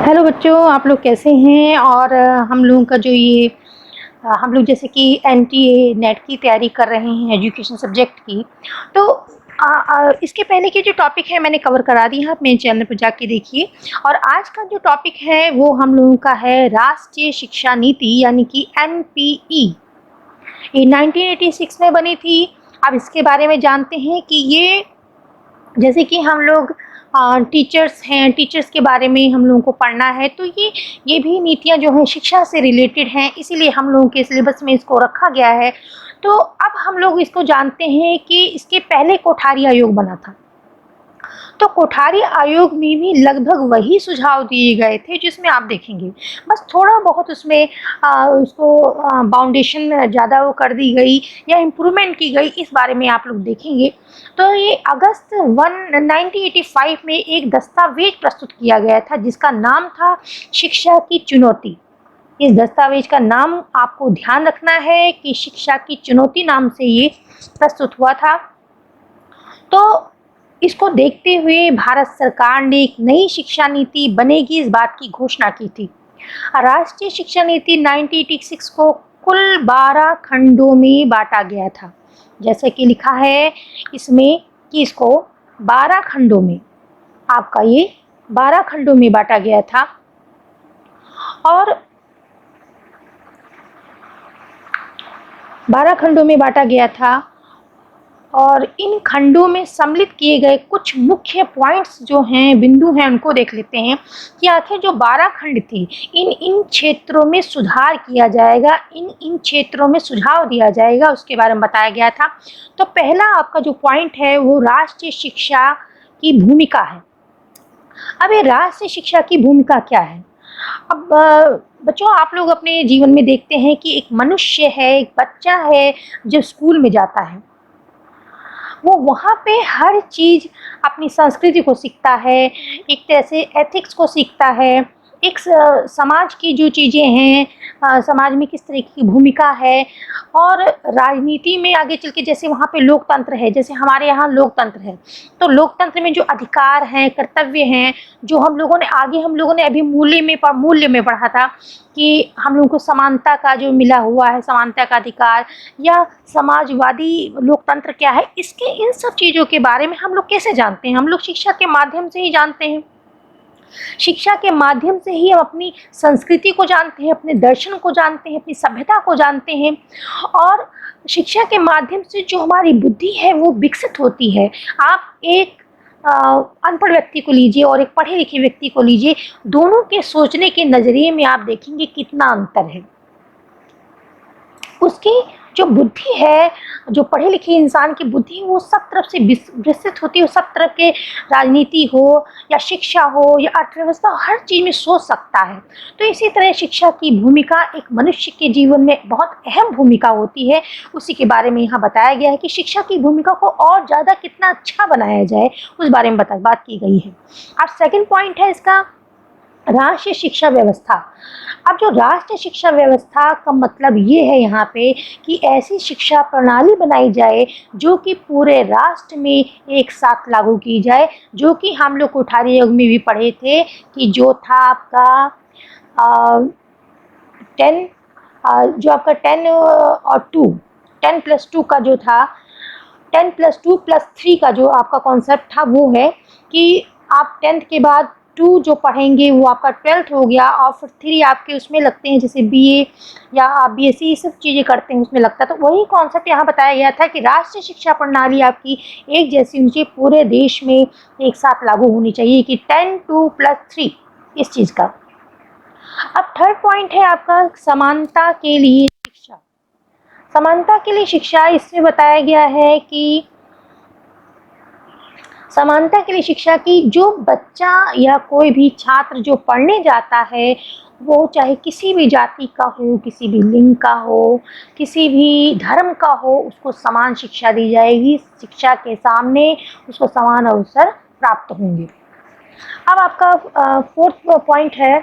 Hello बच्चों, आप लोग कैसे हैं? और हम लोगों का जो ये हम लोग जैसे कि एनटीए नेट की तैयारी कर रहे हैं एजुकेशन सब्जेक्ट की। तो इसके पहले के जो टॉपिक है मैंने कवर करा दी है, आप मेरे चैनल पर जाके देखिए। और आज का जो टॉपिक है वो हम लोगों का है राष्ट्रीय शिक्षा नीति यानी कि एनपीई। ये 1986 में बनी थी। अब इसके बारे में जानते हैं कि ये जैसे कि हम लोग टीचर्स हैं, टीचर्स के बारे में हम लोगों को पढ़ना है, तो ये भी नीतियाँ जो हैं शिक्षा से रिलेटेड हैं, इसीलिए हम लोगों के सिलेबस में इसको रखा गया है। तो अब हम लोग इसको जानते हैं कि इसके पहले कोठारी आयोग बना था। तो कोठारी आयोग में भी लगभग वही सुझाव दिए गए थे जिसमें आप देखेंगे, बस थोड़ा बहुत उसमें उसको बाउंडेशन ज़्यादा वो कर दी गई या इम्प्रूवमेंट की गई, इस बारे में आप लोग देखेंगे। तो ये अगस्त 1985 में एक दस्तावेज प्रस्तुत किया गया था जिसका नाम था शिक्षा की चुनौती। इस दस्तावेज का नाम आपको ध्यान रखना है कि शिक्षा की चुनौती नाम से ये प्रस्तुत हुआ था। तो इसको देखते हुए भारत सरकार ने एक नई शिक्षा नीति बनेगी इस बात की घोषणा की थी। राष्ट्रीय शिक्षा नीति 1986 को कुल 12 खंडों में बांटा गया था। जैसे कि लिखा है इसमें कि इसको 12 खंडों में आपका ये 12 खंडों में बांटा गया था। और 12 खंडों में बांटा गया था और इन खंडों में सम्मिलित किए गए कुछ मुख्य पॉइंट्स जो हैं, बिंदु हैं, उनको देख लेते हैं कि आखिर जो 12 खंड थे इन क्षेत्रों में सुधार किया जाएगा, इन क्षेत्रों में सुझाव दिया जाएगा, उसके बारे में बताया गया था। तो पहला आपका जो पॉइंट है वो राष्ट्रीय शिक्षा की भूमिका है। अब ये राष्ट्रीय शिक्षा की भूमिका क्या है? अब बच्चों, आप लोग अपने जीवन में देखते हैं कि एक मनुष्य है, एक बच्चा है जो स्कूल में जाता है, वो वहाँ पे हर चीज़ अपनी संस्कृति को सीखता है, एक तरह से एथिक्स को सीखता है, एक समाज की जो चीज़ें हैं, समाज में किस तरह की भूमिका है, और राजनीति में आगे चल के जैसे वहाँ पे लोकतंत्र है, जैसे हमारे यहाँ लोकतंत्र है, तो लोकतंत्र में जो अधिकार हैं, कर्तव्य हैं, जो हम लोगों ने अभी मूल्य में पढ़ा था कि हम लोगों को समानता का जो मिला हुआ है, समानता का अधिकार या समाजवादी लोकतंत्र क्या है, इसके इन सब चीज़ों के बारे में हम लोग कैसे जानते हैं? हम लोग शिक्षा के माध्यम से ही जानते हैं। शिक्षा के माध्यम से ही हम अपनी संस्कृति को जानते हैं, अपने दर्शन को जानते हैं, अपनी सभ्यता को जानते हैं। और शिक्षा के माध्यम से जो हमारी बुद्धि है वो विकसित होती है। आप एक अनपढ़ व्यक्ति को लीजिए और एक पढ़े लिखे व्यक्ति को लीजिए, दोनों के सोचने के नज़रिए में आप देखेंगे कितना अंतर है। उसकी जो बुद्धि है, जो पढ़े लिखे इंसान की बुद्धि, वो सब तरफ से विकसित होती है, सब तरह के राजनीति हो या शिक्षा हो या अर्थव्यवस्था, हर चीज़ में सोच सकता है। तो इसी तरह शिक्षा की भूमिका एक मनुष्य के जीवन में बहुत अहम भूमिका होती है। उसी के बारे में यहाँ बताया गया है कि शिक्षा की भूमिका को और ज़्यादा कितना अच्छा बनाया जाए, उस बारे में बात की गई है। अब सेकेंड पॉइंट है इसका राष्ट्रीय शिक्षा व्यवस्था। अब जो राष्ट्रीय शिक्षा व्यवस्था का मतलब ये है यहाँ पे कि ऐसी शिक्षा प्रणाली बनाई जाए जो कि पूरे राष्ट्र में एक साथ लागू की जाए, जो कि हम लोग कोठारी आयोग में भी पढ़े थे कि जो था आपका 10 जो आपका 10 और 2 10+2 का जो था, 10+2+3 का जो आपका कॉन्सेप्ट था वो है कि आप 10th के बाद 2 जो पढ़ेंगे वो आपका 12th हो गया, और फिर 3 आपके उसमें लगते हैं, जैसे बीए या आप बीएससी, ये सब चीज़ें करते हैं उसमें लगता है। तो वही कॉन्सेप्ट यहाँ बताया गया था कि राष्ट्रीय शिक्षा प्रणाली आपकी एक जैसी होनी चाहिए, पूरे देश में एक साथ लागू होनी चाहिए कि 10+2+3 इस चीज़ का। अब थर्ड पॉइंट है आपका समानता के लिए शिक्षा। समानता के लिए शिक्षा, इसमें बताया गया है कि समानता के लिए शिक्षा की जो बच्चा या कोई भी छात्र जो पढ़ने जाता है, वो चाहे किसी भी जाति का हो, किसी भी लिंग का हो, किसी भी धर्म का हो, उसको समान शिक्षा दी जाएगी। शिक्षा के सामने उसको समान अवसर प्राप्त होंगे। अब आपका फोर्थ पॉइंट है,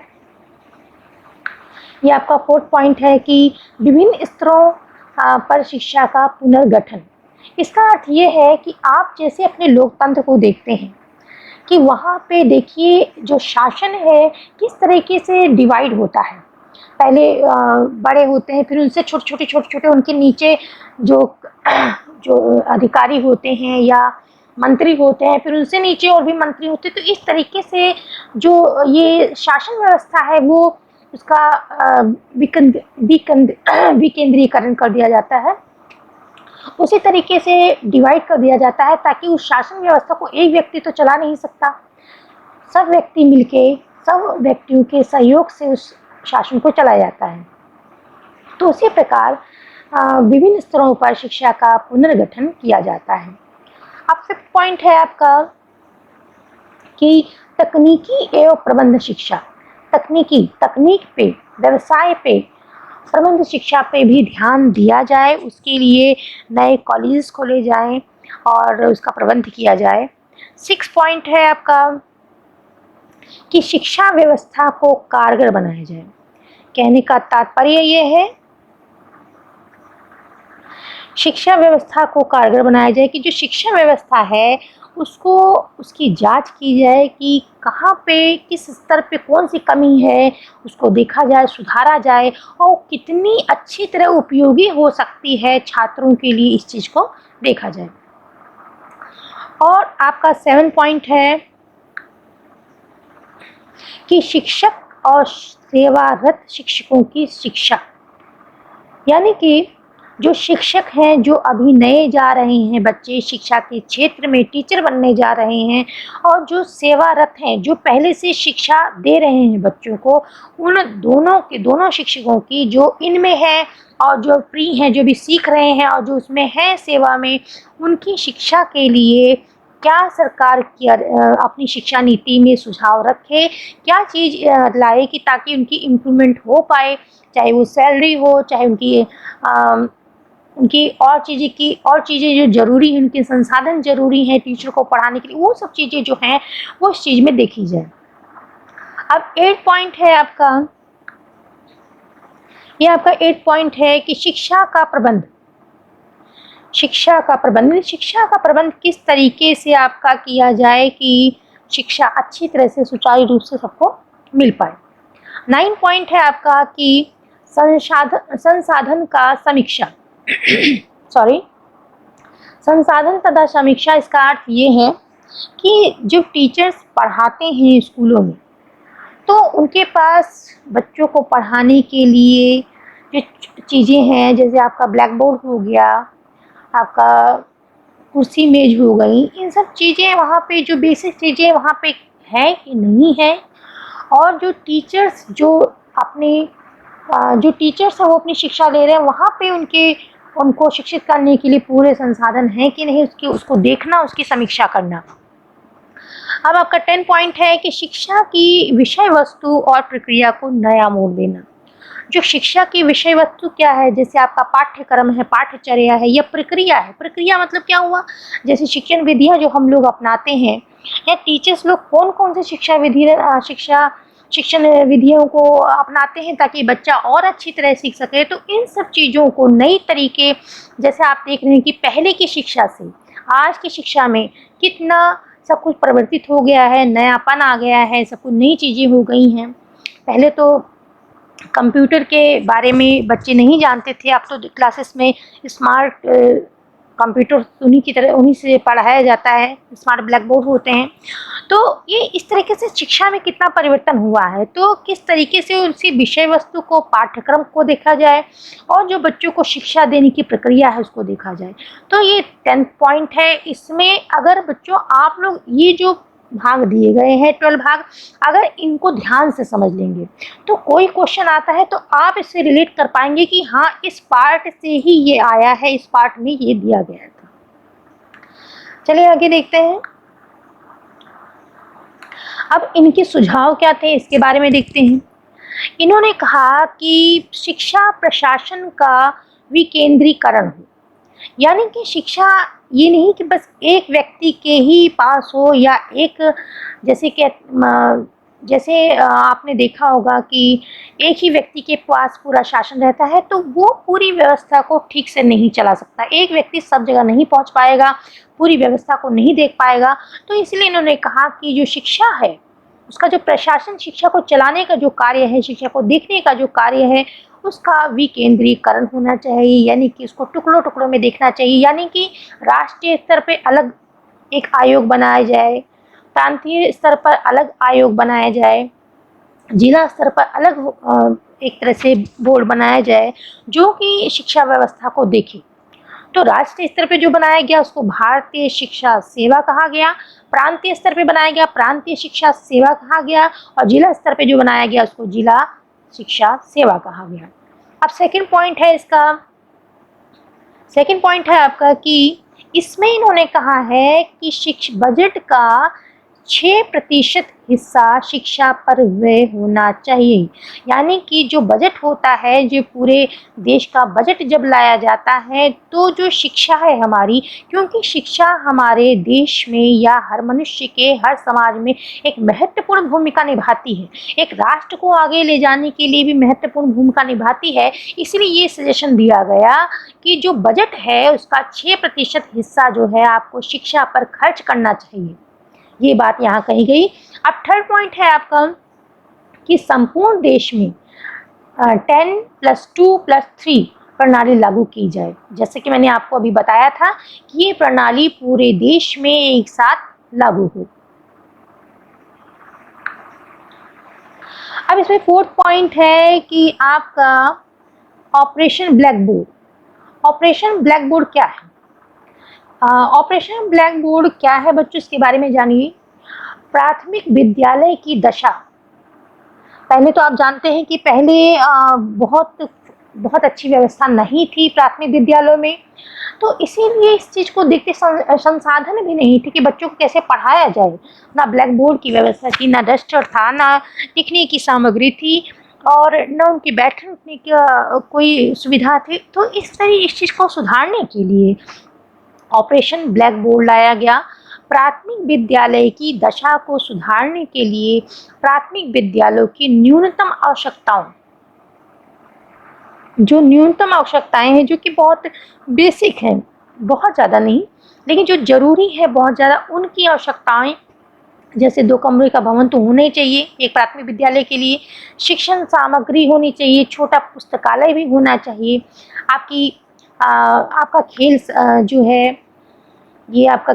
ये आपका फोर्थ पॉइंट है कि विभिन्न स्तरों पर शिक्षा का पुनर्गठन। इसका अर्थ ये है कि आप जैसे अपने लोकतंत्र को देखते हैं कि वहाँ पे देखिए जो शासन है किस तरीके से डिवाइड होता है। पहले बड़े होते हैं, फिर उनसे छोटे-छोटे उनके नीचे जो जो अधिकारी होते हैं या मंत्री होते हैं, फिर उनसे नीचे और भी मंत्री होते हैं। तो इस तरीके से जो ये शासन व्यवस्था है वो उसका विकेंद्रीकरण कर दिया जाता है। उसी तरीके से डिवाइड कर दिया जाता है ताकि उस शासन व्यवस्था को एक व्यक्ति तो चला नहीं सकता, सब व्यक्ति मिलके सब व्यक्तियों के सहयोग से उस शासन को चलाया जाता है। तो उसी प्रकार विभिन्न स्तरों पर शिक्षा का पुनर्गठन किया जाता है। अब फिफ्थ पॉइंट है आपका कि तकनीकी एवं प्रबंध शिक्षा। तकनीक पे, व्यवसाय पे, प्रबंध शिक्षा पे भी ध्यान दिया जाए, उसके लिए नए कॉलेजेस खोले जाएं और उसका प्रबंध किया जाए। 6 पॉइंट है आपका कि शिक्षा व्यवस्था को कारगर बनाया जाए। कहने का तात्पर्य ये है, शिक्षा व्यवस्था को कारगर बनाया जाए कि जो शिक्षा व्यवस्था है उसको उसकी जांच की जाए कि कहाँ पे किस स्तर पे कौन सी कमी है, उसको देखा जाए, सुधारा जाए और कितनी अच्छी तरह उपयोगी हो सकती है छात्रों के लिए, इस चीज़ को देखा जाए। और आपका 7 पॉइंट है कि शिक्षक और सेवारत शिक्षकों की शिक्षा, यानी कि जो शिक्षक हैं, जो अभी नए जा रहे हैं बच्चे शिक्षा के क्षेत्र में टीचर बनने जा रहे हैं, और जो सेवारत हैं, जो पहले से शिक्षा दे रहे हैं बच्चों को, उन दोनों शिक्षकों की जो इनमें है और जो प्री हैं, जो भी सीख रहे हैं और जो उसमें हैं सेवा में, उनकी शिक्षा के लिए क्या सरकार की अपनी शिक्षा नीति में सुझाव रखे, क्या चीज़ लाए कि ताकि उनकी इम्प्रूवमेंट हो पाए, चाहे वो सैलरी हो, चाहे उनकी और चीज़ें जो ज़रूरी हैं, उनके संसाधन ज़रूरी हैं टीचर को पढ़ाने के लिए, वो सब चीज़ें जो हैं वो इस चीज़ में देखी जाए। अब 8 पॉइंट है आपका, ये आपका 8 पॉइंट है कि शिक्षा का प्रबंध किस तरीके से आपका किया जाए कि शिक्षा अच्छी तरह से सुचारू रूप से सबको मिल पाए। 9 पॉइंट है आपका कि संसाधन का समीक्षा संसाधन तथा समीक्षा। इसका अर्थ ये है कि जो टीचर्स पढ़ाते हैं स्कूलों में, तो उनके पास बच्चों को पढ़ाने के लिए जो चीज़ें हैं, जैसे आपका ब्लैक बोर्ड हो गया, आपका कुर्सी मेज हो गई, इन सब चीज़ें वहाँ पे जो बेसिक चीज़ें वहाँ पे है कि नहीं है, और जो टीचर्स हैं वो अपनी शिक्षा ले रहे हैं, वहाँ पे उनको शिक्षित करने के लिए पूरे संसाधन हैं कि नहीं, उसको देखना, उसकी समीक्षा करना। अब आपका 10 पॉइंट है कि शिक्षा की विषय वस्तु और प्रक्रिया को नया मोड़ देना। जो शिक्षा की विषय वस्तु क्या है, जैसे आपका पाठ्यक्रम है, पाठ्यचर्या है, या प्रक्रिया है। प्रक्रिया मतलब क्या हुआ, जैसे शिक्षण विधियाँ जो हम लोग अपनाते हैं, या टीचर्स लोग कौन-कौन से शिक्षण विधियों को अपनाते हैं ताकि बच्चा और अच्छी तरह सीख सके। तो इन सब चीज़ों को नई तरीके, जैसे आप देख रहे हैं कि पहले की शिक्षा से आज की शिक्षा में कितना सब कुछ परिवर्तित हो गया है, नयापन आ गया है, सब कुछ नई चीज़ें हो गई हैं। पहले तो कंप्यूटर के बारे में बच्चे नहीं जानते थे, अब तो क्लासेस में स्मार्ट कंप्यूटर उन्हीं से पढ़ाया जाता है, स्मार्ट ब्लैक बोर्ड होते हैं। तो ये इस तरीके से शिक्षा में कितना परिवर्तन हुआ है, तो किस तरीके से उसी विषय वस्तु को, पाठ्यक्रम को देखा जाए और जो बच्चों को शिक्षा देने की प्रक्रिया है उसको देखा जाए। तो ये 10 पॉइंट है। इसमें अगर बच्चों आप लोग ये जो भाग दिए गए हैं 12 भाग, अगर इनको ध्यान से समझ लेंगे तो कोई क्वेश्चन आता है तो आप इससे रिलेट कर पाएंगे कि हाँ, इस पार्ट से ही ये आया है, इस पार्ट में ये दिया गया था। चलिए आगे देखते हैं। अब इनके सुझाव क्या थे इसके बारे में देखते हैं। इन्होंने कहा कि शिक्षा प्रशासन का विकेंद्रीकरण हो, यानी कि शिक्षा ये नहीं कि बस एक व्यक्ति के ही पास हो, या एक जैसे कि जैसे आपने देखा होगा कि एक ही व्यक्ति के पास पूरा शासन रहता है तो वो पूरी व्यवस्था को ठीक से नहीं चला सकता। एक व्यक्ति सब जगह नहीं पहुंच पाएगा, पूरी व्यवस्था को नहीं देख पाएगा। तो इसलिए इन्होंने कहा कि जो शिक्षा है, उसका जो प्रशासन, शिक्षा को चलाने का जो कार्य है, शिक्षा को देखने का जो कार्य है, उसका विकेंद्रीकरण होना चाहिए, यानी कि उसको टुकड़ों टुकड़ों में देखना चाहिए। यानी कि राष्ट्रीय स्तर पे अलग एक आयोग बनाया जाए, प्रांतीय स्तर पर अलग आयोग बनाया जाए, जिला स्तर पर अलग एक तरह से बोर्ड बनाया जाए जो कि शिक्षा व्यवस्था को देखे। तो राष्ट्रीय स्तर पे जो बनाया गया उसको भारतीय शिक्षा सेवा कहा गया, प्रांतीय स्तर पे बनाया गया प्रांतीय शिक्षा सेवा कहा गया, और जिला स्तर पे जो बनाया गया उसको जिला शिक्षा सेवा कहा गया। अब सेकंड पॉइंट है आपका कि इसमें इन्होंने कहा है कि बजट का 6% हिस्सा शिक्षा पर व्यय होना चाहिए। यानी कि जो बजट होता है, जो पूरे देश का बजट जब लाया जाता है, तो जो शिक्षा है हमारी, क्योंकि शिक्षा हमारे देश में या हर मनुष्य के, हर समाज में एक महत्वपूर्ण भूमिका निभाती है, एक राष्ट्र को आगे ले जाने के लिए भी महत्वपूर्ण भूमिका निभाती है। इसलिए ये सजेशन दिया गया कि जो बजट है उसका 6% हिस्सा जो है आपको शिक्षा पर खर्च करना चाहिए। ये बात यहाँ कही गई। अब थर्ड पॉइंट है आपका कि संपूर्ण देश में 10+2+3 प्रणाली लागू की जाए। जैसे कि मैंने आपको अभी बताया था कि ये प्रणाली पूरे देश में एक साथ लागू हो। अब इसमें फोर्थ पॉइंट है कि आपका operation black board. Operation black board क्या है? ऑपरेशन ब्लैक बोर्ड क्या है बच्चों, इसके बारे में जानिए। प्राथमिक विद्यालय की दशा। पहले तो आप जानते हैं कि पहले बहुत अच्छी व्यवस्था नहीं थी प्राथमिक विद्यालयों में, तो इसीलिए इस चीज़ को देखते संसाधन भी नहीं थे कि बच्चों को कैसे पढ़ाया जाए। ना ब्लैक बोर्ड की व्यवस्था थी, ना डस्टर था, ना लिखने की सामग्री थी, और न उनके बैठने उठने की कोई सुविधा थी। तो इस चीज़ को सुधारने के लिए ऑपरेशन ब्लैक बोर्ड लाया गया। प्राथमिक विद्यालय की दशा को सुधारने के लिए प्राथमिक विद्यालयों की न्यूनतम आवश्यकताएं हैं, जो कि बहुत बेसिक हैं, बहुत ज़्यादा नहीं, लेकिन जो जरूरी है बहुत ज़्यादा, उनकी आवश्यकताएं, जैसे 2 कमरे का भवन तो होना ही चाहिए एक प्राथमिक विद्यालय के लिए, शिक्षण सामग्री होनी चाहिए, छोटा पुस्तकालय भी होना चाहिए, आपका खेल जो है, ये आपका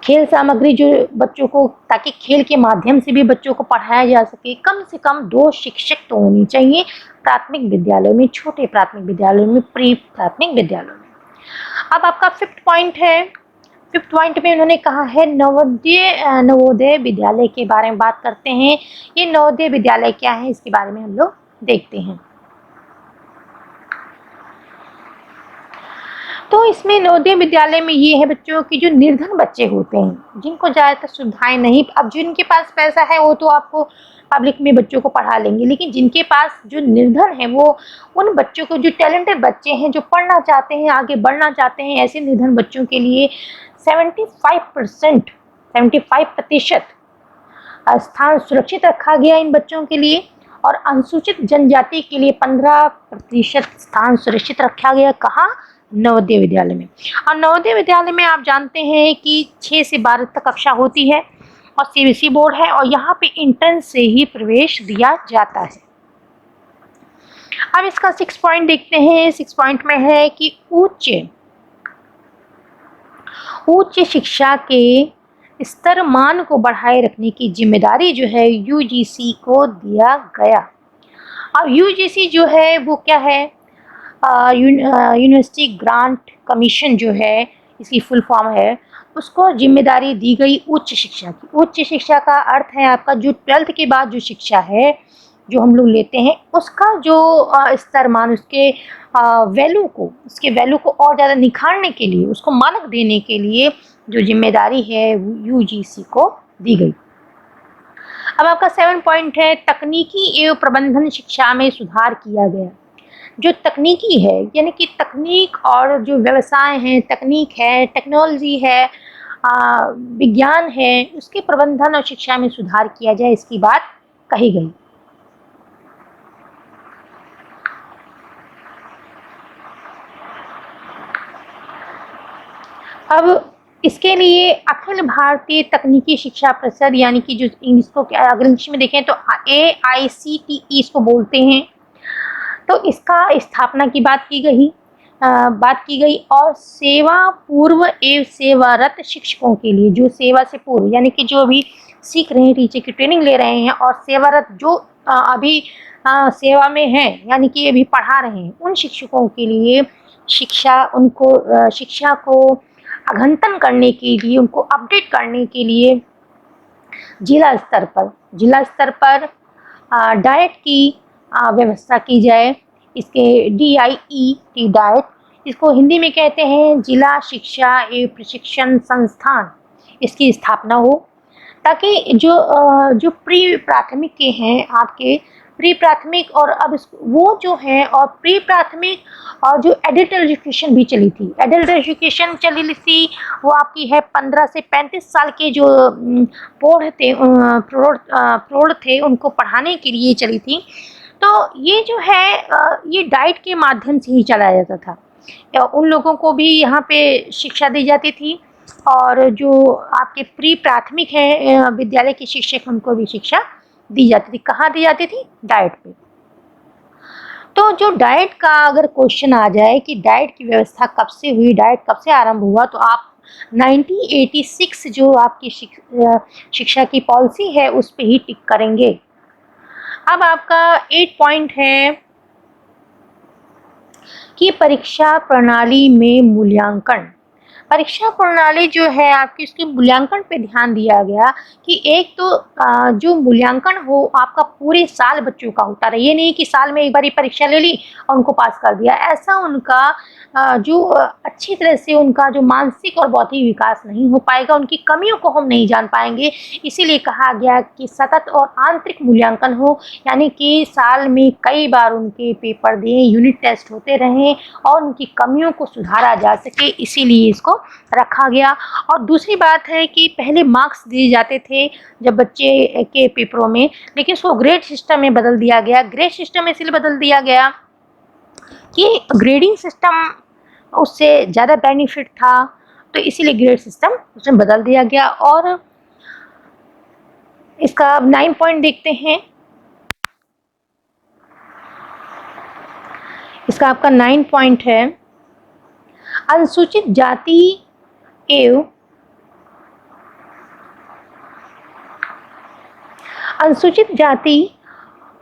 खेल सामग्री जो बच्चों को, ताकि खेल के माध्यम से भी बच्चों को पढ़ाया जा सके। कम से कम 2 शिक्षक तो होनी चाहिए प्राथमिक विद्यालयों में, छोटे प्राथमिक विद्यालयों में, प्री प्राथमिक विद्यालयों में। अब आपका फिफ्थ पॉइंट में उन्होंने कहा है नवोदय विद्यालय के बारे में बात करते हैं। ये नवोदय विद्यालय क्या है, इसके बारे में हम लोग देखते हैं। तो इसमें नवोदय विद्यालय में ये है बच्चों की जो निर्धन बच्चे होते हैं, जिनको ज़्यादातर सुविधाएं नहीं, अब जिनके पास पैसा है वो तो आपको पब्लिक में बच्चों को पढ़ा लेंगे, लेकिन जिनके पास जो निर्धन है, वो उन बच्चों को, जो टैलेंटेड बच्चे हैं, जो पढ़ना चाहते हैं, आगे बढ़ना चाहते हैं, ऐसे निर्धन बच्चों के लिए 75% स्थान सुरक्षित रखा गया इन बच्चों के लिए, और अनुसूचित जनजाति के लिए 15% स्थान सुरक्षित रखा गया। कहाँ? नवोदय विद्यालय में। और नवोदय विद्यालय में आप जानते हैं कि 6 से 12 तक कक्षा होती है, और सीबीएसई बोर्ड है, और यहाँ पे इंटर्न से ही प्रवेश दिया जाता है। अब इसका 6 पॉइंट देखते हैं। 6 पॉइंट में है कि उच्च शिक्षा के स्तर मान को बढ़ाए रखने की जिम्मेदारी जो है यूजीसी को दिया गया। अब यूजीसी जो है वो क्या है? यूनिवर्सिटी ग्रांट कमीशन जो है, इसकी फुल फॉर्म है, उसको जिम्मेदारी दी गई उच्च शिक्षा की। उच्च शिक्षा का अर्थ है आपका जो 12th के बाद जो शिक्षा है, जो हम लोग लेते हैं, उसका जो स्तर मान, उसके वैल्यू को और ज़्यादा निखारने के लिए, उसको मानक देने के लिए जो जिम्मेदारी है यूजीसी को दी गई। अब आपका 7 पॉइंट है तकनीकी एवं प्रबंधन शिक्षा में सुधार किया गया। जो तकनीकी है, यानी कि तकनीक और जो व्यवसाय हैं, तकनीक है, टेक्नोलॉजी है, विज्ञान है उसके प्रबंधन और शिक्षा में सुधार किया जाए, इसकी बात कही गई। अब इसके लिए अखिल भारतीय तकनीकी शिक्षा परिषद यानी कि जो इंग्लिश को अगर इंग्लिश में देखें तो AICTE इसको बोलते हैं, तो इसका स्थापना की बात की गई और सेवा पूर्व एवं सेवारत शिक्षकों के लिए, जो सेवा से पूर्व यानी कि जो अभी सीख रहे हैं, टीचर की ट्रेनिंग ले रहे हैं, और सेवारत जो अभी सेवा में हैं यानी कि अभी पढ़ा रहे हैं, उन शिक्षकों के लिए शिक्षा को अघंतन करने के लिए, उनको अपडेट करने के लिए जिला स्तर पर डाइट की व्यवस्था की जाए। इसके DIET डाइट, इसको हिंदी में कहते हैं जिला शिक्षा एवं प्रशिक्षण संस्थान, इसकी स्थापना हो, ताकि जो प्री प्राथमिक के हैं आपके प्री प्राथमिक और अब वो जो है, और प्री प्राथमिक और जो एडल्ट एजुकेशन भी चली थी, एडल्ट एजुकेशन चली थी वो आपकी है 15 से 35 साल के जो प्रौढ़ थे उनको पढ़ाने के लिए चली थी। तो ये जो है ये डाइट के माध्यम से ही चलाया जाता था, उन लोगों को भी यहाँ पे शिक्षा दी जाती थी, और जो आपके प्री प्राथमिक है विद्यालय के शिक्षक उनको भी शिक्षा दी जाती थी। कहाँ दी जाती थी? डाइट पे। तो जो डाइट का अगर क्वेश्चन आ जाए कि डाइट की व्यवस्था कब से हुई, डाइट कब से आरंभ हुआ, तो आप 1986 जो आपकी शिक्षा की पॉलिसी है उस पे ही टिक करेंगे। अब आपका 8 पॉइंट है कि परीक्षा प्रणाली में मूल्यांकन। परीक्षा प्रणाली जो है आपकी, उसके मूल्यांकन पे ध्यान दिया गया कि एक तो जो मूल्यांकन हो आपका पूरे साल बच्चों का होता रहे, ये नहीं कि साल में एक बार ही परीक्षा ले ली और उनको पास कर दिया। ऐसा उनका जो अच्छी तरह से उनका जो मानसिक और बौद्धिक विकास नहीं हो पाएगा, उनकी कमियों को हम नहीं जान पाएंगे। इसीलिए कहा गया कि सतत और आंतरिक मूल्यांकन हो, यानी कि साल में कई बार उनके पेपर दें, यूनिट टेस्ट होते रहें और उनकी कमियों को सुधारा जा सके, इसीलिए इसको रखा गया। और दूसरी बात है कि पहले मार्क्स दिए जाते थे जब बच्चे के पेपरों में, लेकिन इसको ग्रेड सिस्टम में बदल दिया गया। ग्रेड सिस्टम इसलिए बदल दिया गया कि ग्रेडिंग सिस्टम उससे ज़्यादा बेनिफिट था, तो इसीलिए ग्रेड सिस्टम उसमें बदल दिया गया। और इसका 9 पॉइंट देखते हैं। इसका आपका 9 पॉइंट है, अनुसूचित जाति एवं अनुसूचित जाति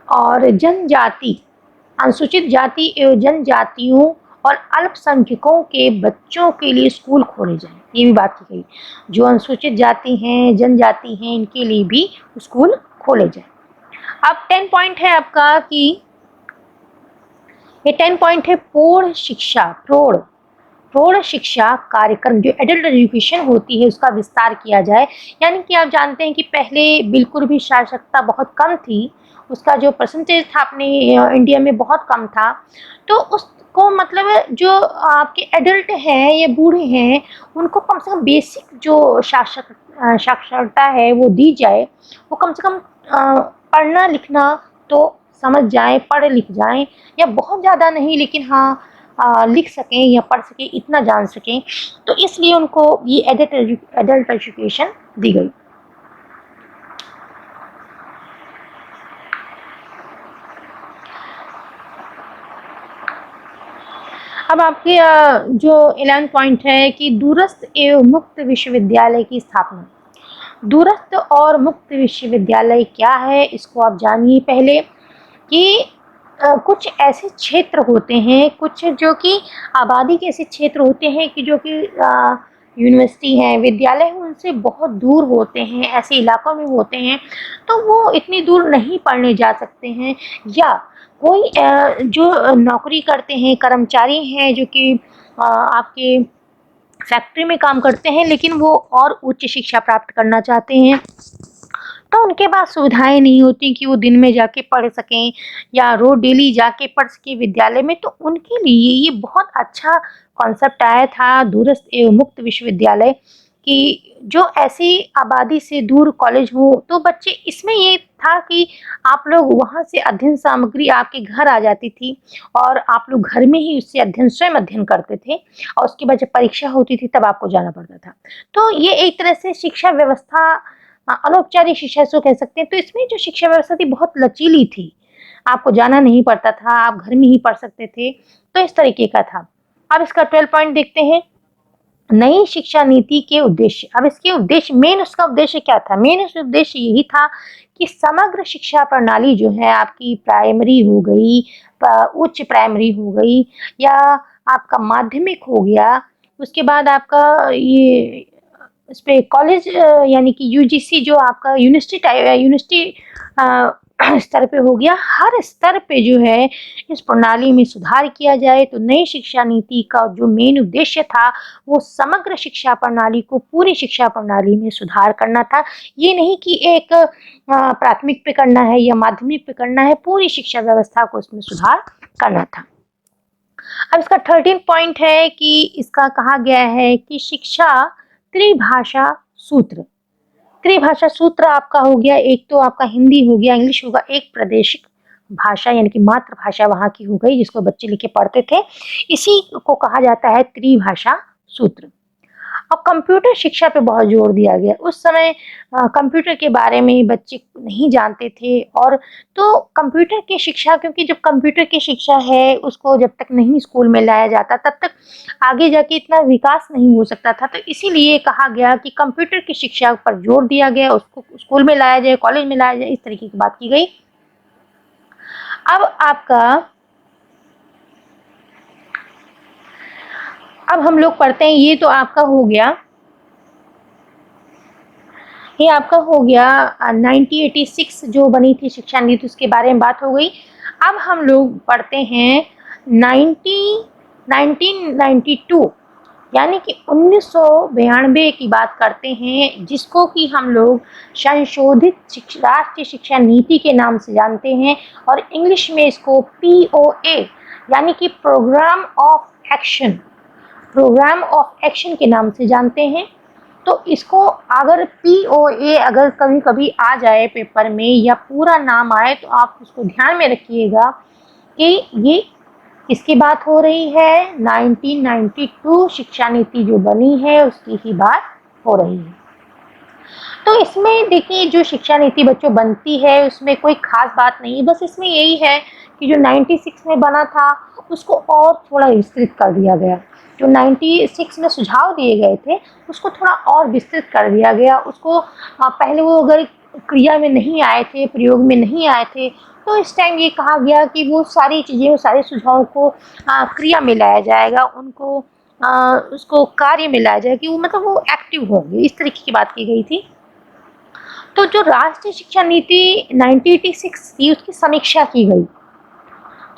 और जनजाति, अनुसूचित जाति एवं जनजातियों और अल्पसंख्यकों के बच्चों के लिए स्कूल खोले जाएं, ये भी बात की गई। जो अनुसूचित जाति हैं, जनजाति हैं, इनके लिए भी स्कूल खोले जाएं। अब 10 पॉइंट है आपका कि ये 10 पॉइंट है प्रौढ़ शिक्षा कार्यक्रम, जो एडल्ट एजुकेशन होती है उसका विस्तार किया जाए। यानी कि आप जानते हैं कि पहले बिल्कुल भी साक्षरता बहुत कम थी, उसका जो परसेंटेज था अपने इंडिया में बहुत कम था, तो उसको मतलब जो आपके एडल्ट हैं या बूढ़े हैं उनको कम से कम बेसिक जो साक्षरता है वो दी जाए, वो कम से कम पढ़ना लिखना तो समझ जाएं, पढ़ लिख जाएं, या बहुत ज़्यादा नहीं लेकिन हाँ लिख सकें या पढ़ सकें, इतना जान सकें, तो इसलिए उनको ये एडल्ट एजुकेशन दी गई। अब आपके जो 11 पॉइंट है कि दूरस्थ एवं मुक्त विश्वविद्यालय की स्थापना। दूरस्थ और मुक्त विश्वविद्यालय क्या है, इसको आप जानिए पहले। कि कुछ ऐसे क्षेत्र होते हैं, कुछ जो कि आबादी के ऐसे क्षेत्र होते हैं कि जो कि यूनिवर्सिटी हैं, विद्यालय हैं, उनसे बहुत दूर होते हैं, ऐसे इलाकों में होते हैं, तो वो इतनी दूर नहीं पढ़ने जा सकते हैं, या कोई जो नौकरी करते हैं, कर्मचारी हैं जो कि आपके फैक्ट्री में काम करते हैं, लेकिन वो और उच्च शिक्षा प्राप्त करना चाहते हैं, तो उनके पास सुविधाएं नहीं होती कि वो दिन में जाके पढ़ सकें या रोज डेली जाके पढ़ सकें विद्यालय में। तो उनके लिए ये बहुत अच्छा कॉन्सेप्ट आया था दूरस्थ एवं मुक्त विश्वविद्यालय, कि जो ऐसी आबादी से दूर कॉलेज हो, तो बच्चे इसमें ये था कि आप लोग वहाँ से अध्ययन सामग्री आपके घर आ जाती थी और आप लोग घर में ही उससे स्वयं अध्ययन करते थे और उसके बाद जब परीक्षा होती थी तब आपको जाना पड़ता था। तो ये एक तरह से शिक्षा व्यवस्था अनौपचारिक शिक्षा इसको कह सकते हैं। तो इसमें जो शिक्षा व्यवस्था थी बहुत लचीली थी, आपको जाना नहीं पड़ता था, आप घर में ही पढ़ सकते थे, तो इस तरीके का था। अब इसका 12 पॉइंट देखते हैं, नई शिक्षा नीति के उद्देश्य। अब इसके उद्देश्य, मेन उसका उद्देश्य क्या था? मेन उसका उद्देश्य यही था कि समग्र शिक्षा प्रणाली जो है आपकी, प्राइमरी हो गई, उच्च प्राइमरी हो गई, या आपका माध्यमिक हो गया, उसके बाद आपका ये इस पे कॉलेज यानी कि यूजीसी जो आपका यूनिवर्सिटी स्तर पे हो गया, हर स्तर पे जो है इस प्रणाली में सुधार किया जाए। तो नई शिक्षा नीति का जो मेन उद्देश्य था वो समग्र शिक्षा प्रणाली को, पूरी शिक्षा प्रणाली में सुधार करना था। ये नहीं कि एक प्राथमिक पे करना है या माध्यमिक पे करना है, पूरी शिक्षा व्यवस्था को इसमें सुधार करना था। अब इसका 13 पॉइंट है कि इसका कहा गया है कि शिक्षा त्रिभाषा सूत्र। त्रिभाषा सूत्र आपका हो गया, एक तो आपका हिंदी हो गया, इंग्लिश होगा, एक प्रादेशिक भाषा यानी कि मातृभाषा वहाँ की हो गई जिसको बच्चे लिख के पढ़ते थे, इसी को कहा जाता है त्रिभाषा सूत्र। अब कंप्यूटर शिक्षा पे बहुत जोर दिया गया। उस समय कंप्यूटर के बारे में बच्चे नहीं जानते थे, और तो कंप्यूटर की शिक्षा, क्योंकि जब कंप्यूटर की शिक्षा है उसको जब तक नहीं स्कूल में लाया जाता तब तक आगे जाके इतना विकास नहीं हो सकता था। तो इसीलिए कहा गया कि कंप्यूटर की शिक्षा पर जोर दिया गया, उसको स्कूल में लाया जाए, कॉलेज में लाया जाए, इस तरीके की बात की गई। अब हम लोग पढ़ते हैं, ये तो आपका हो गया, ये आपका हो गया 1986 जो बनी थी शिक्षा नीति, उसके बारे में बात हो गई। अब हम लोग पढ़ते हैं 1992 यानी कि 1992 की बात करते हैं, जिसको कि हम लोग संशोधित राष्ट्रीय शिक्षा नीति के नाम से जानते हैं, और इंग्लिश में इसको POA यानी कि प्रोग्राम ऑफ एक्शन के नाम से जानते हैं। तो इसको अगर POA अगर कभी कभी आ जाए पेपर में या पूरा नाम आए तो आप उसको ध्यान में रखिएगा कि ये किसकी बात हो रही है। 1992 शिक्षा नीति जो बनी है उसकी ही बात हो रही है। तो इसमें देखिए जो शिक्षा नीति बच्चों बनती है उसमें कोई खास बात नहीं है, बस इसमें यही है कि जो 96 में बना था उसको और थोड़ा विस्तृत कर दिया गया। जो 96 में सुझाव दिए गए थे उसको थोड़ा और विस्तृत कर दिया गया। उसको पहले वो अगर क्रिया में नहीं आए थे, प्रयोग में नहीं आए थे, तो इस टाइम ये कहा गया कि वो सारी चीज़ें, वो सारे सुझावों को क्रिया में लाया जाएगा, उनको उसको कार्य में लाया जाएगा, कि वो मतलब वो एक्टिव होंगे, इस तरीके की बात की गई थी। तो जो राष्ट्रीय शिक्षा नीति 1986 थी उसकी समीक्षा की गई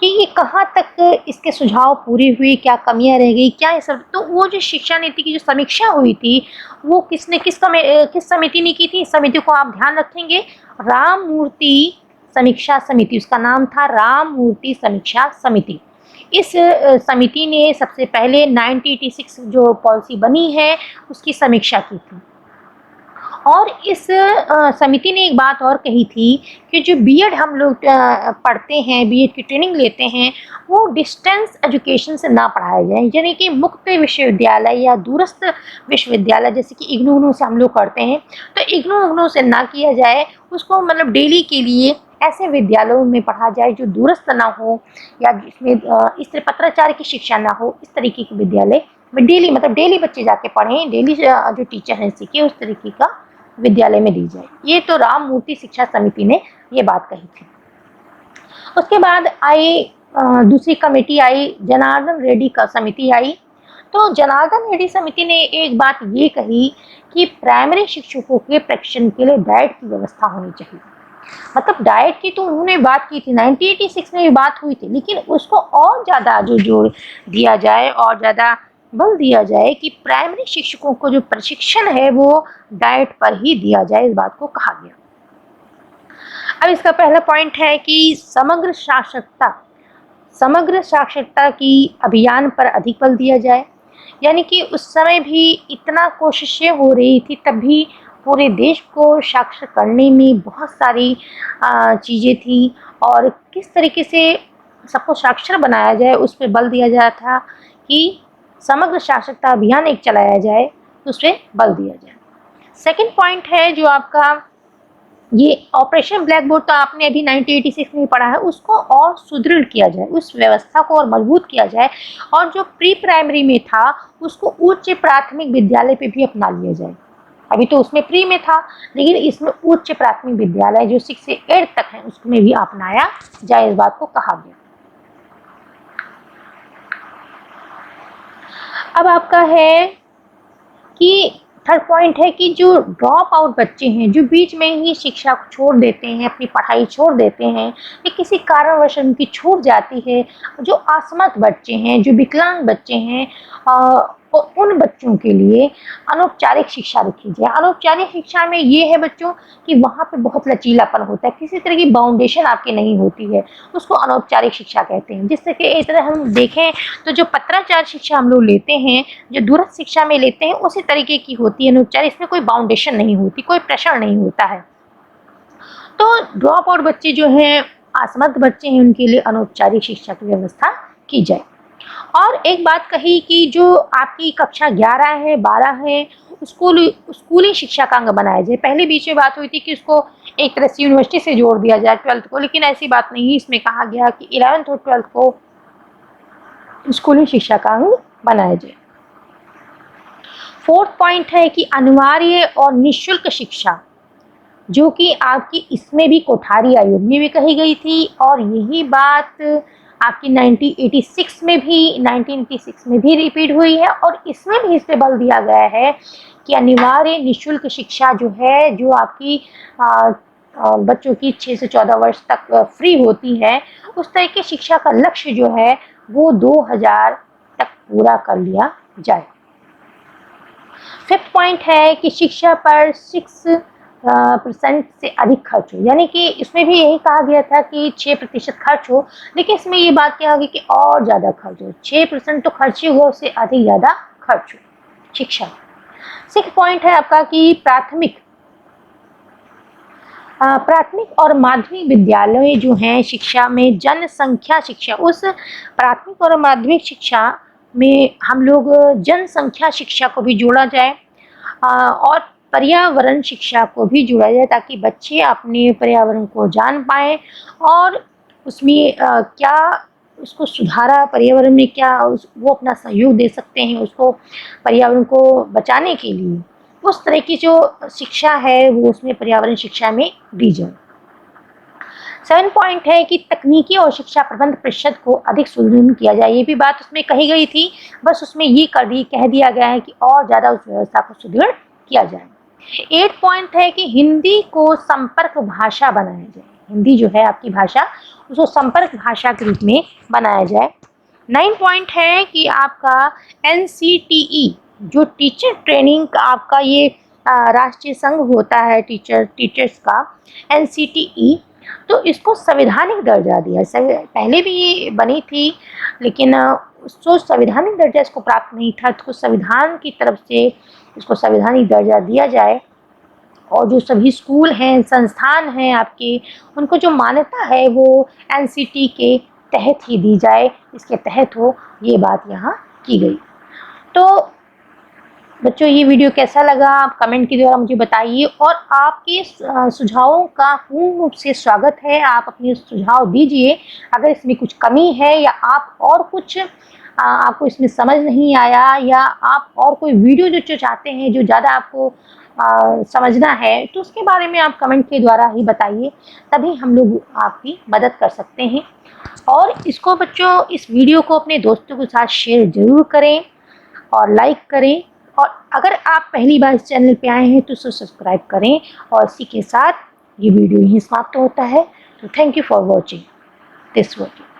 कि ये कहाँ तक इसके सुझाव पूरे हुए, क्या कमियां रह गई, क्या ये सब। तो वो जो शिक्षा नीति की जो समीक्षा हुई थी वो किस समिति ने की थी? इस समिति को आप ध्यान रखेंगे, राम मूर्ति समीक्षा समिति, उसका नाम था राम मूर्ति समीक्षा समिति। इस समिति ने सबसे पहले 1986 जो पॉलिसी बनी है उसकी समीक्षा की थी। और इस समिति ने एक बात और कही थी कि जो बीएड हम लोग पढ़ते हैं, बीएड की ट्रेनिंग लेते हैं, वो डिस्टेंस एजुकेशन से ना पढ़ाया जाए, यानी कि मुक्त विश्वविद्यालय या दूरस्थ विश्वविद्यालय जैसे कि इग्नू से हम लोग करते हैं, तो इग्नू से ना किया जाए, उसको मतलब डेली के लिए ऐसे विद्यालयों में पढ़ा जाए जो दूरस्थ ना हो या जिसमें इस तरह पत्राचार की शिक्षा ना हो, इस तरीके के विद्यालय में डेली, मतलब डेली बच्चे जाके पढ़ें, डेली जो टीचर हैं सीखे, उस तरीके का विद्यालय में दी जाए। ये तो राम मूर्ति शिक्षा समिति ने ये बात कही थी। उसके बाद आई दूसरी कमेटी आई, जनार्दन रेड्डी का समिति आई। तो जनार्दन रेड्डी समिति ने एक बात ये कही कि प्राइमरी शिक्षकों के प्रशिक्षण के लिए डाइट की व्यवस्था होनी चाहिए। मतलब डाइट की तो उन्होंने बात की थी, 1986 में भी बात हुई थी, लेकिन उसको और ज़्यादा जो जोर दिया जाए और ज़्यादा बल दिया जाए कि प्राइमरी शिक्षकों को जो प्रशिक्षण है वो डाइट पर ही दिया जाए, इस बात को कहा गया। अब इसका पहला पॉइंट है कि समग्र साक्षरता की अभियान पर अधिक बल दिया जाए। यानी कि उस समय भी इतना कोशिशें हो रही थी, तब भी पूरे देश को साक्षर करने में बहुत सारी चीज़ें थी, और किस तरीके से सबको साक्षर बनाया जाए उस पर बल दिया जाता था कि समग्र साक्षरता अभियान एक चलाया जाए, उस पर बल दिया जाए। सेकंड पॉइंट है जो आपका ये ऑपरेशन ब्लैक बोर्ड, तो आपने अभी 1986 में पढ़ा है, उसको और सुदृढ़ किया जाए, उस व्यवस्था को और मजबूत किया जाए, और जो प्री प्राइमरी में था उसको उच्च प्राथमिक विद्यालय पे भी अपना लिया जाए। अभी तो उसमें प्री में था, लेकिन इसमें उच्च प्राथमिक विद्यालय जो 6 से 8 तक है उसमें भी अपनाया जाए, इस बात को कहा गया। अब आपका है कि थर्ड पॉइंट है कि जो ड्रॉप आउट बच्चे हैं, जो बीच में ही शिक्षा को छोड़ देते हैं, अपनी पढ़ाई छोड़ देते हैं, या किसी कारणवश उनकी छूट जाती है, जो असमर्थ बच्चे हैं, जो विकलांग बच्चे हैं, उन बच्चों के लिए अनौपचारिक शिक्षा रखी जाए। अनौपचारिक शिक्षा में ये है बच्चों कि वहाँ पे बहुत लचीलापन होता है, किसी तरह की बाउंडेशन आपकी नहीं होती है, उसको अनौपचारिक शिक्षा कहते हैं। जिससे कि इस तरह हम देखें तो जो पत्राचार शिक्षा हम लोग लेते हैं, जो दूरस्थ शिक्षा में लेते हैं, उसी तरीके की होती है अनौपचारिक। इसमें कोई बाउंडेशन नहीं होती, कोई प्रेशर नहीं होता है। तो ड्रॉप आउट बच्चे जो हैं, असमर्थ बच्चे हैं, उनके लिए अनौपचारिक शिक्षा की व्यवस्था की जाए। और एक बात कही कि जो आपकी कक्षा 11 है, 12 है, स्कूली शिक्षा का अंग बनाया जाए। पहले बीच में बात हुई थी कि उसको एक तरह से यूनिवर्सिटी से जोड़ दिया जाए 12th को, लेकिन ऐसी बात नहीं। इसमें कहा गया कि 11th और 12th को स्कूली शिक्षा का अंग बनाया जाए। फोर्थ पॉइंट है कि अनिवार्य और निःशुल्क शिक्षा, जो कि आपकी इसमें भी कोठारी आयोग में भी कही गई थी, और यही बात आपकी 1986 में भी रिपीट हुई है, और इसमें भी इस पे बल दिया गया है कि अनिवार्य निःशुल्क शिक्षा जो है, जो आपकी बच्चों की 6 से 14 वर्ष तक फ्री होती है, उस तरह की शिक्षा का लक्ष्य जो है वो 2000 तक पूरा कर लिया जाए। फिफ्थ पॉइंट है कि शिक्षा पर 6% से अधिक खर्च हो, यानी कि इसमें भी यही कहा गया था कि 6% खर्च हो, लेकिन इसमें ये बात क्या होगी कि और ज़्यादा खर्च हो। 6% तो खर्च ही हुआ, उससे अधिक ज़्यादा खर्च हो शिक्षा। 6 पॉइंट है आपका कि प्राथमिक और माध्यमिक विद्यालय जो हैं शिक्षा में जनसंख्या शिक्षा, उस प्राथमिक और माध्यमिक शिक्षा में हम लोग जनसंख्या शिक्षा को भी जोड़ा जाए, और पर्यावरण शिक्षा को भी जोड़ा जाए, ताकि बच्चे अपने पर्यावरण को जान पाएँ, और उसमें क्या उसको सुधारा, पर्यावरण में क्या वो अपना सहयोग दे सकते हैं उसको पर्यावरण को बचाने के लिए, उस तरह की जो शिक्षा है वो उसमें पर्यावरण शिक्षा में दी जाए। 7 पॉइंट है कि तकनीकी और शिक्षा प्रबंध परिषद को अधिक सुदृढ़ किया जाए। ये भी बात उसमें कही गई थी, बस उसमें ये कह दिया गया है कि और ज़्यादा उस व्यवस्था को सुदृढ़ किया जाए। 8 पॉइंट है कि हिंदी को संपर्क भाषा बनाया जाए। हिंदी जो है आपकी भाषा, उसको संपर्क भाषा के रूप में बनाया जाए। 9 पॉइंट है कि आपका NCTE जो टीचर ट्रेनिंग का आपका ये राष्ट्रीय संघ होता है टीचर्स का, NCTE, तो इसको संवैधानिक दर्जा दिया। पहले भी ये बनी थी, लेकिन उसको संवैधानिक दर्जा इसको प्राप्त नहीं था, तो संविधान की तरफ से इसको संवैधानिक दर्जा दिया जाए, और जो सभी स्कूल हैं, संस्थान हैं आपके, उनको जो मान्यता है वो NCT के तहत ही दी जाए, इसके तहत हो, ये बात यहाँ की गई। तो बच्चों ये वीडियो कैसा लगा आप कमेंट के द्वारा मुझे बताइए, और आपके सुझावों का पूर्ण रूप से स्वागत है। आप अपने सुझाव दीजिए, अगर इसमें कुछ कमी है, या आप और कुछ आपको इसमें समझ नहीं आया, या आप और कोई वीडियो जो चाहते हैं, जो ज़्यादा आपको समझना है, तो उसके बारे में आप कमेंट के द्वारा ही बताइए, तभी हम लोग आपकी मदद कर सकते हैं। और इसको बच्चों, इस वीडियो को अपने दोस्तों के साथ शेयर ज़रूर करें और लाइक करें, और अगर आप पहली बार इस चैनल पे आए हैं तो इसे सब्सक्राइब करें। और इसी के साथ ये वीडियो यहीं समाप्त होता है। तो thank you for watching this video.